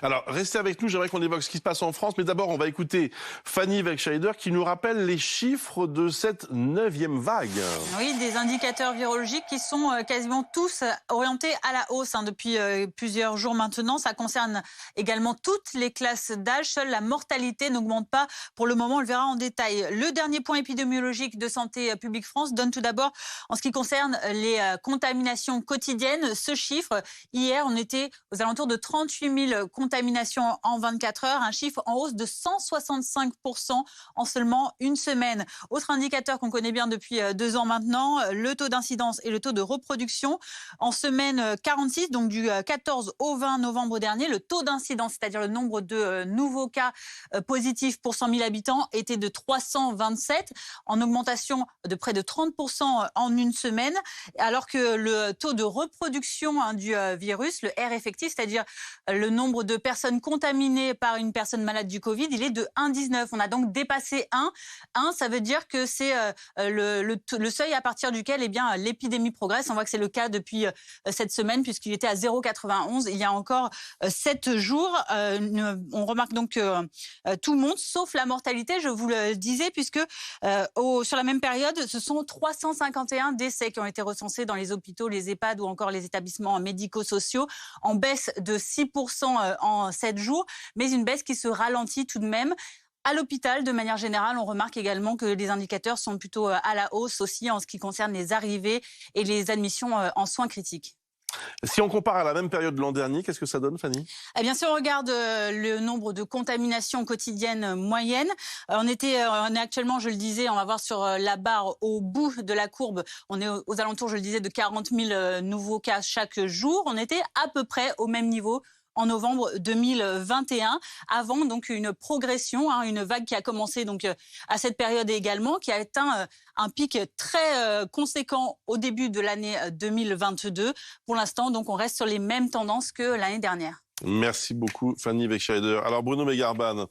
Alors, restez avec nous, j'aimerais qu'on évoque ce qui se passe en France, mais d'abord, on va écouter Fanny Wegscheider qui nous rappelle les chiffres de cette 9e vague. Oui, des indicateurs virologiques qui sont quasiment tous orientés à la hausse depuis plusieurs jours maintenant. Ça concerne également toutes les classes d'âge. Seule la mortalité n'augmente pas pour le moment, on le verra en détail. Le dernier point épidémiologique de Santé publique France donne tout d'abord, en ce qui concerne les contaminations quotidiennes, ce chiffre. Hier, on était aux alentours de 38 000 contaminations en 24 heures, un chiffre en hausse de 165% en seulement une semaine. Autre indicateur qu'on connaît bien depuis 2 ans maintenant, le taux d'incidence et le taux de reproduction. En semaine 46, donc du 14 au 20 novembre dernier, le taux d'incidence, c'est-à-dire le nombre de nouveaux cas positifs pour 100 000 habitants, était de 327, en augmentation de près de 30% en une semaine, alors que le taux de reproduction du virus, le R effectif, c'est-à-dire le nombre de personnes contaminées par une personne malade du Covid, il est de 1,19. On a donc dépassé 1. 1, ça veut dire que c'est le seuil à partir duquel l'épidémie progresse. On voit que c'est le cas depuis cette semaine, puisqu'il était à 0,91 il y a encore 7 jours. On remarque donc que tout monte, sauf la mortalité, je vous le disais, puisque sur la même période, ce sont 351 décès qui ont été recensés dans les hôpitaux, les EHPAD ou encore les établissements médico-sociaux, en baisse de 6% en 7 jours, mais une baisse qui se ralentit tout de même. À l'hôpital, de manière générale, on remarque également que les indicateurs sont plutôt à la hausse aussi en ce qui concerne les arrivées et les admissions en soins critiques. Si on compare à la même période de l'an dernier, qu'est-ce que ça donne, Fanny? Eh bien, si on regarde le nombre de contaminations quotidiennes moyennes, on est actuellement, je le disais, on va voir sur la barre au bout de la courbe, on est aux alentours, je le disais, de 40 000 nouveaux cas chaque jour. On était à peu près au même niveau en novembre 2021, avant donc une progression, une vague qui a commencé donc à cette période également, qui a atteint un pic très conséquent au début de l'année 2022. Pour l'instant, donc on reste sur les mêmes tendances que l'année dernière. Merci beaucoup, Fanny Wegscheider. Alors, Bruno Megarban.